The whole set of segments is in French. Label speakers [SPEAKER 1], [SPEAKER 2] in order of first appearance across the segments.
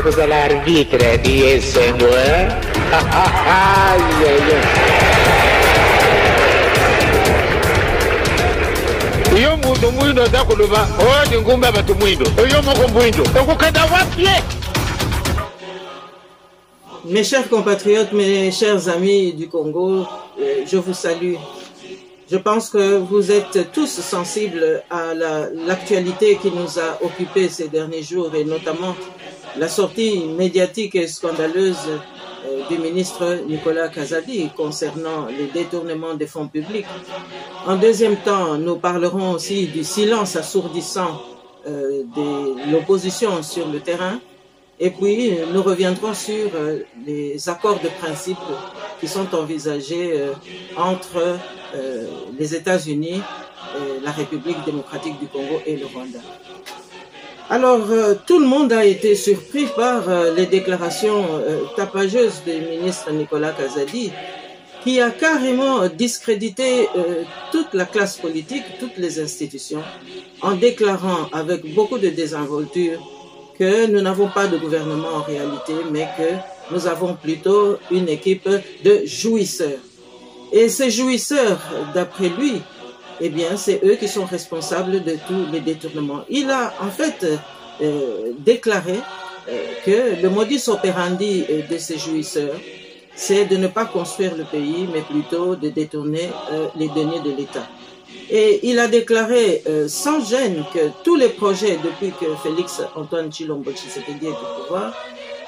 [SPEAKER 1] cosa l'arbitre di essendo, Iyo muntu mwindo zakuluba odi ngumba batu mwindo iyo moko mwindo okukada wapye.
[SPEAKER 2] Mes chers compatriotes, mes chers amis du Congo, je vous salue. Je pense que vous êtes tous sensibles à l'actualité qui nous a occupés ces derniers jours et notamment la sortie médiatique et scandaleuse du ministre Nicolas Kazadi concernant les détournements des fonds publics. En deuxième temps, nous parlerons aussi du silence assourdissant de l'opposition sur le terrain. Et puis, nous reviendrons sur les accords de principe qui sont envisagés entre les États-Unis, la République démocratique du Congo et le Rwanda. Alors, tout le monde a été surpris par les déclarations tapageuses du ministre Nicolas Kazadi, qui a carrément discrédité toute la classe politique, toutes les institutions, en déclarant avec beaucoup de désinvolture que nous n'avons pas de gouvernement en réalité, mais que nous avons plutôt une équipe de jouisseurs. Et ces jouisseurs, d'après lui, eh bien, c'est eux qui sont responsables de tous les détournements. Il a en fait déclaré que le modus operandi de ces jouisseurs, c'est de ne pas construire le pays, mais plutôt de détourner les deniers de l'État. Et il a déclaré sans gêne que tous les projets, depuis que Félix Antoine Tshilombo Tshisekedi est au pouvoir,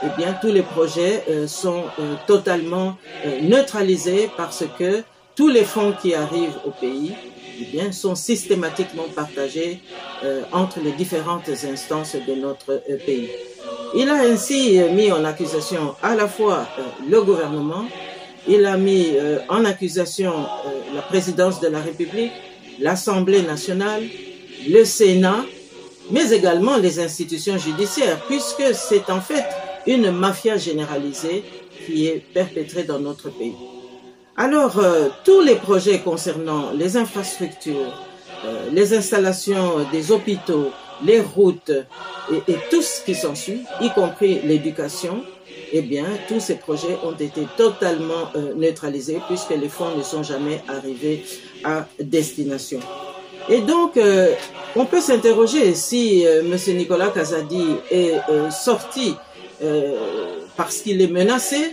[SPEAKER 2] eh bien, tous les projets sont totalement neutralisés parce que tous les fonds qui arrivent au pays, eh bien, sont systématiquement partagés entre les différentes instances de notre pays. Il a ainsi mis en accusation à la fois le gouvernement, il a mis en accusation la présidence de la République, l'Assemblée nationale, le Sénat, mais également les institutions judiciaires, puisque c'est en fait une mafia généralisée qui est perpétrée dans notre pays. Alors, tous les projets concernant les infrastructures, les installations des hôpitaux, les routes et tout ce qui s'ensuit, y compris l'éducation, eh bien, tous ces projets ont été totalement neutralisés puisque les fonds ne sont jamais arrivés à destination. Et donc, on peut s'interroger si M. Nicolas Kazadi est sorti parce qu'il est menacé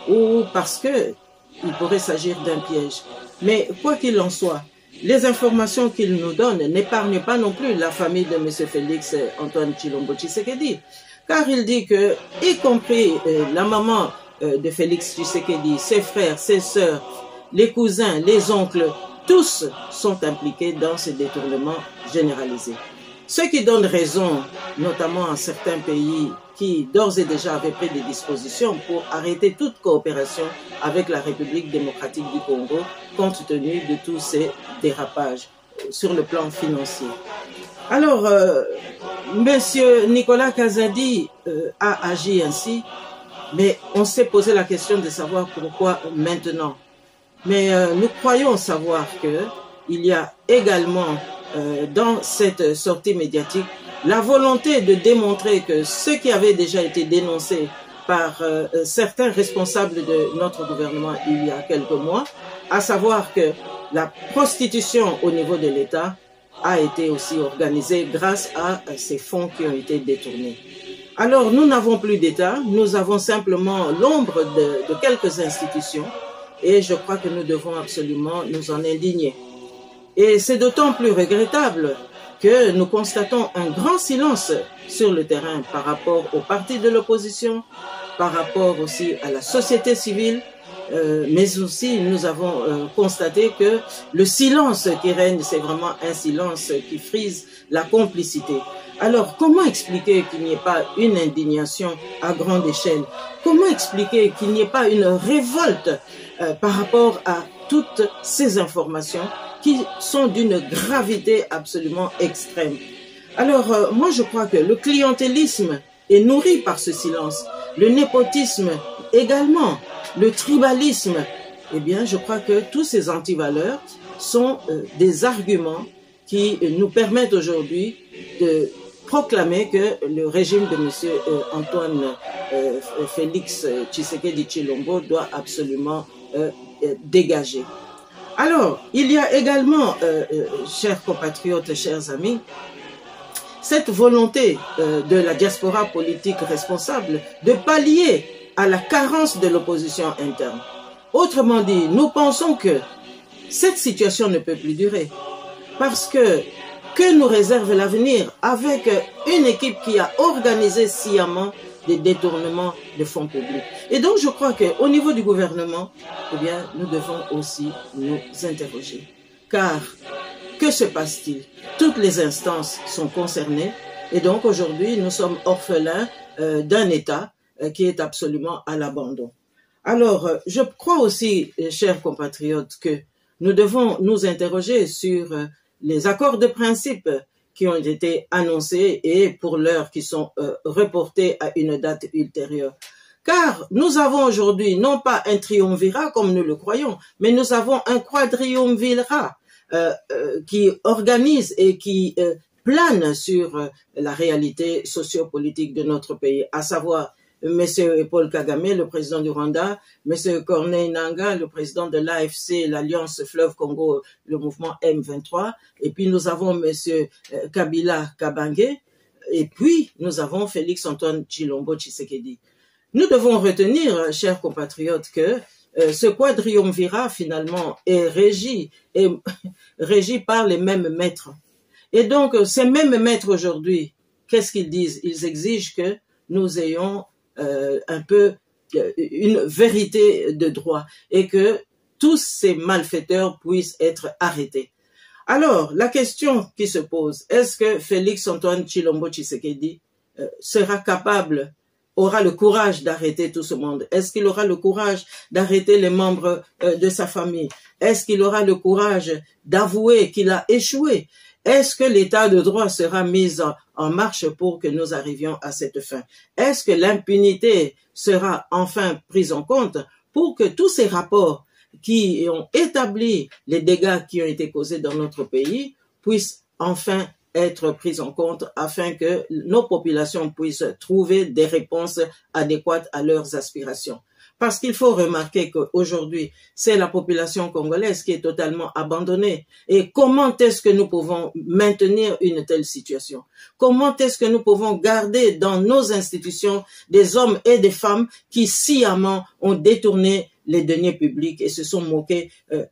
[SPEAKER 2] ou parce qu'il pourrait s'agir d'un piège. Mais quoi qu'il en soit, les informations qu'il nous donne n'épargnent pas non plus la famille de M. Félix Antoine Tshilombo Tshisekedi, car il dit que, y compris la maman de Félix Tshisekedi, ses frères, ses sœurs, les cousins, les oncles, tous sont impliqués dans ces détournements généralisés. Ce qui donne raison, notamment à certains pays qui d'ores et déjà avaient pris des dispositions pour arrêter toute coopération avec la République démocratique du Congo, compte tenu de tous ces dérapages sur le plan financier. Alors, Monsieur Nicolas Kazadi a agi ainsi, mais on s'est posé la question de savoir pourquoi maintenant. Mais nous croyons savoir qu'il y a également dans cette sortie médiatique la volonté de démontrer que ce qui avait déjà été dénoncé par certains responsables de notre gouvernement il y a quelques mois, à savoir que la prostitution au niveau de l'État a été aussi organisée grâce à ces fonds qui ont été détournés. Alors nous n'avons plus d'État, nous avons simplement l'ombre de quelques institutions et je crois que nous devons absolument nous en indigner. Et c'est d'autant plus regrettable que nous constatons un grand silence sur le terrain par rapport aux partis de l'opposition, par rapport aussi à la société civile, mais aussi nous avons constaté que le silence qui règne, c'est vraiment un silence qui frise la complicité. Alors, comment expliquer qu'il n'y ait pas une indignation à grande échelle? Comment expliquer qu'il n'y ait pas une révolte par rapport à toutes ces informations qui sont d'une gravité absolument extrême? Alors, moi je crois que le clientélisme est nourri par ce silence, le népotisme également, le tribalisme. Eh bien, je crois que tous ces antivaleurs sont des arguments qui nous permettent aujourd'hui de proclamer que le régime de M. Antoine Félix Tshisekedi Tshilombo doit absolument dégager. Alors, il y a également, chers compatriotes, chers amis, cette volonté de la diaspora politique responsable de pallier à la carence de l'opposition interne. Autrement dit, nous pensons que cette situation ne peut plus durer parce que nous réserve l'avenir avec une équipe qui a organisé sciemment des détournements de fonds publics. Et donc, je crois qu'au niveau du gouvernement, eh bien, nous devons aussi nous interroger. Car, que se passe-t-il? Toutes les instances sont concernées et donc aujourd'hui, nous sommes orphelins d'un État qui est absolument à l'abandon. Alors, je crois aussi, chers compatriotes, que nous devons nous interroger sur les accords de principe qui ont été annoncés et pour l'heure qui sont reportés à une date ultérieure. Car nous avons aujourd'hui non pas un triumvirat comme nous le croyons, mais nous avons un quadriumvirat qui organise et qui plane sur la réalité sociopolitique de notre pays, à savoir M. Paul Kagame, le président du Rwanda, M. Corneille Nangaa, le président de l'AFC, l'Alliance Fleuve Congo, le mouvement M23, et puis nous avons M. Kabila Kabange, et puis nous avons Félix Antoine Tshilombo Tshisekedi. Nous devons retenir, chers compatriotes, que ce quadriumvirat finalement est régi par les mêmes maîtres. Et donc ces mêmes maîtres aujourd'hui, qu'est-ce qu'ils disent? Ils exigent que nous ayons un peu une vérité de droit et que tous ces malfaiteurs puissent être arrêtés. Alors, la question qui se pose, est-ce que Félix Antoine Tshilombo Tshisekedi sera capable, aura le courage d'arrêter tout ce monde? Est-ce qu'il aura le courage d'arrêter les membres de sa famille? Est-ce qu'il aura le courage d'avouer qu'il a échoué? Est-ce que l'état de droit sera mis en marche pour que nous arrivions à cette fin? Est-ce que l'impunité sera enfin prise en compte pour que tous ces rapports qui ont établi les dégâts qui ont été causés dans notre pays puissent enfin être pris en compte afin que nos populations puissent trouver des réponses adéquates à leurs aspirations? Parce qu'il faut remarquer qu'aujourd'hui, c'est la population congolaise qui est totalement abandonnée. Et comment est-ce que nous pouvons maintenir une telle situation? Comment est-ce que nous pouvons garder dans nos institutions des hommes et des femmes qui sciemment ont détourné les deniers publics et se sont moqués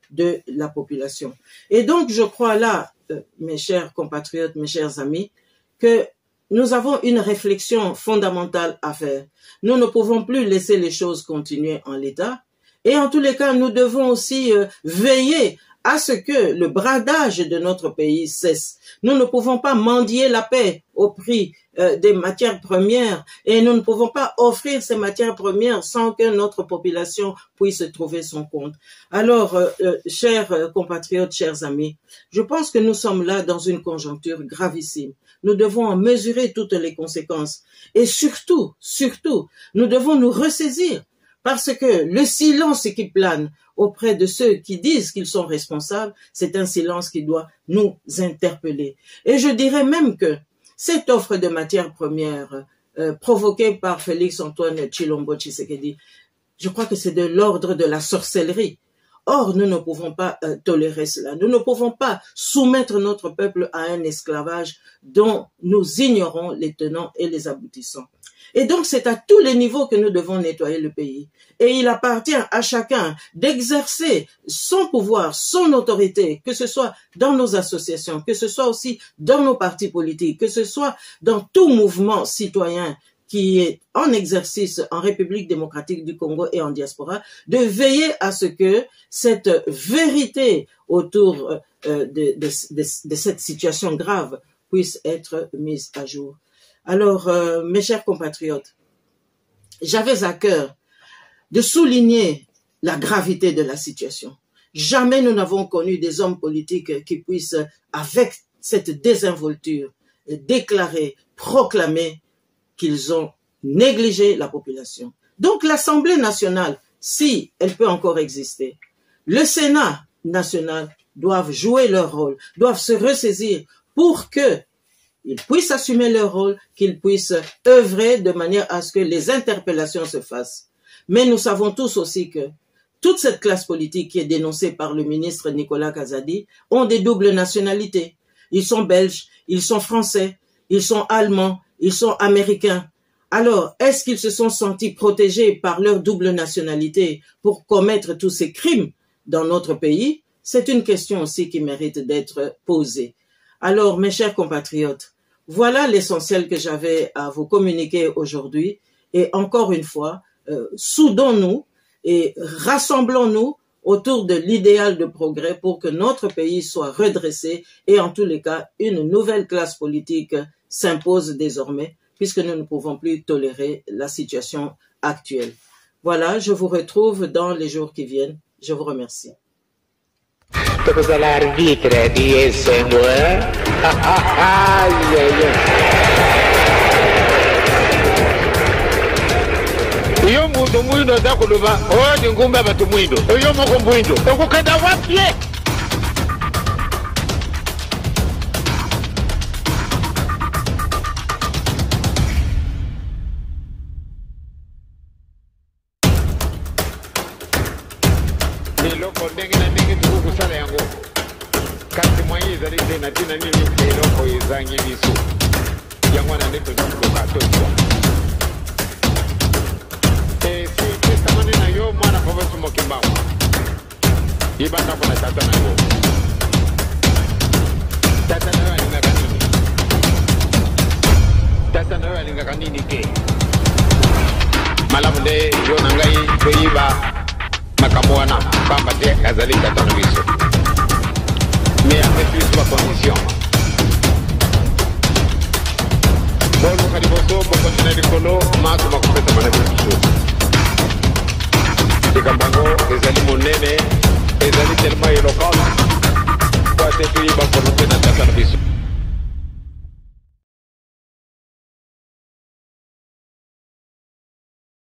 [SPEAKER 2] de la population? Et donc, je crois là, mes chers compatriotes, mes chers amis, que nous avons une réflexion fondamentale à faire. Nous ne pouvons plus laisser les choses continuer en l'état. Et en tous les cas, nous devons aussi veiller à ce que le bradage de notre pays cesse. Nous ne pouvons pas mendier la paix au prix des matières premières et nous ne pouvons pas offrir ces matières premières sans que notre population puisse trouver son compte. Alors, chers compatriotes, chers amis, je pense que nous sommes là dans une conjoncture gravissime. Nous devons en mesurer toutes les conséquences. Et surtout, nous devons nous ressaisir parce que le silence qui plane auprès de ceux qui disent qu'ils sont responsables, c'est un silence qui doit nous interpeller. Et je dirais même que cette offre de matières premières provoquée par Félix Antoine Tshilombo Tshisekedi, je crois que c'est de l'ordre de la sorcellerie. Or, nous ne pouvons pas tolérer cela. Nous ne pouvons pas soumettre notre peuple à un esclavage dont nous ignorons les tenants et les aboutissants. Et donc, c'est à tous les niveaux que nous devons nettoyer le pays. Et il appartient à chacun d'exercer son pouvoir, son autorité, que ce soit dans nos associations, que ce soit aussi dans nos partis politiques, que ce soit dans tout mouvement citoyen qui est en exercice en République démocratique du Congo et en diaspora, de veiller à ce que cette vérité autour de cette situation grave puisse être mise à jour. Alors, mes chers compatriotes, j'avais à cœur de souligner la gravité de la situation. Jamais nous n'avons connu des hommes politiques qui puissent, avec cette désinvolture, déclarer, proclamer qu'ils ont négligé la population. Donc l'Assemblée nationale, si elle peut encore exister, le Sénat national doivent jouer leur rôle, doivent se ressaisir pour que ils puissent assumer leur rôle, qu'ils puissent œuvrer de manière à ce que les interpellations se fassent. Mais nous savons tous aussi que toute cette classe politique qui est dénoncée par le ministre Nicolas Kazadi ont des doubles nationalités. Ils sont belges, ils sont français, ils sont allemands, ils sont américains. Alors, est-ce qu'ils se sont sentis protégés par leur double nationalité pour commettre tous ces crimes dans notre pays? C'est une question aussi qui mérite d'être posée. Alors, mes chers compatriotes, voilà l'essentiel que j'avais à vous communiquer aujourd'hui. Et encore une fois, soudons-nous et rassemblons-nous autour de l'idéal de progrès pour que notre pays soit redressé et en tous les cas, une nouvelle classe politique s'impose désormais puisque nous ne pouvons plus tolérer la situation actuelle. Voilà, je vous retrouve dans les jours qui viennent. Je vous remercie.
[SPEAKER 1] Iyo muntu mwindo zakuluba odi ngumba batu mwindo iyo moko mwindo okukada wapi iloko ndenge na ndenge tukusala yango kasi mwayi zali tena tina nini iloko izangi bisu yango na ndeko tukuka tozo yo mwana kwa wetu mokimbawa ibanda kuna tata na yo tata na yo alinga kanini tata na yo alinga kanini ke malamu de yo nangai kuiba makamuana pamba de azali tata na biso mais avec plus de condition bolu kariboso boko tinali kolo masu makupeta manabi biso Kambango, ezali monene, ezali tellement éloquent. Kwa tetu yiba konope na tata na biso.